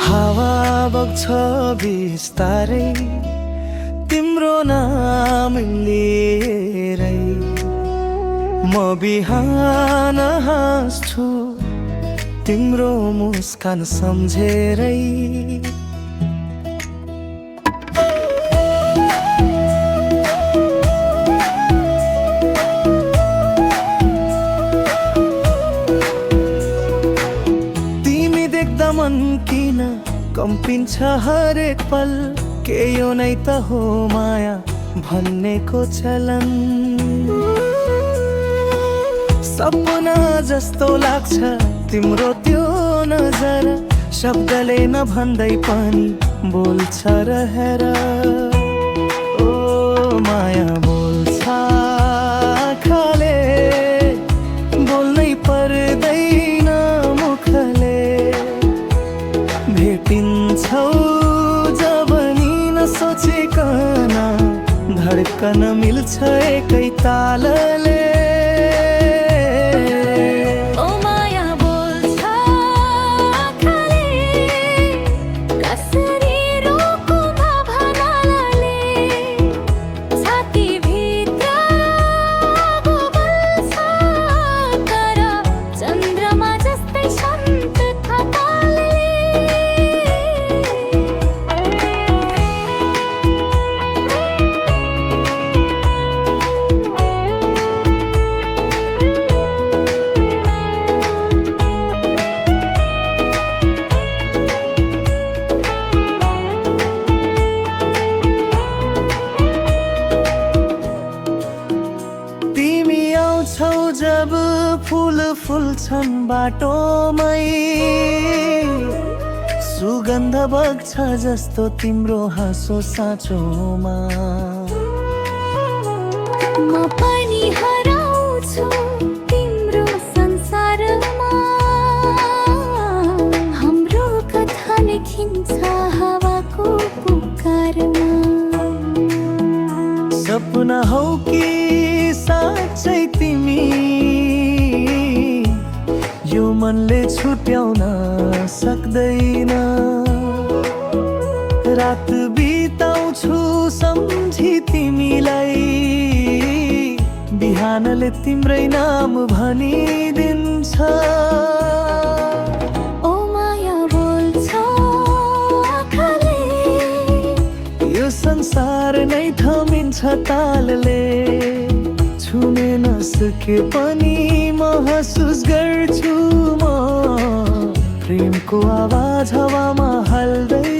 हावा बग्छ बिस्तारै तिम्रो नाम लिएरै म बिहान हाँस्छु तिम्रो मुस्कान सम्झेरै। तिमी देख्दा मन किन कम्पिन्छ हरेक पल, के यो नै त हो माया भन्नेको चलन। सपना जस्तो लाग्छ तिम्रो त्यो नजर, शब्दले नभन्दै पनि बोल्छ रहेर। ओ माया बोल्छ आँखाले, बोल्नै पर्दैन मुखले। भेटिन्छौ जब नि नसोचिकन, धड्कन मिल्छ एकै तालले। जब फूल फुल्छन् बाटोमै, सुगन्ध बग्छ जस्तो तिम्रो हाँसो साँचोमा। म पनि हराउँछु तिम्रो संसारमा, हाम्रो कथा लेखिन्छ हावाको पुकारमा। सपना हौ कि साँच्चै तिमी, यो मनले छुट्याउन सक्दैन। रात बिताउँछु सम्झी तिमीलाई, बिहानले तिम्रै नाम भनिदिन्छ। ओ माया बोल्छ आँखाले, यो संसार नै थमिन्छ तालले। छुने नसके पनि महसुस गर्छु म, प्रेमको आवाज हावामा हल्दै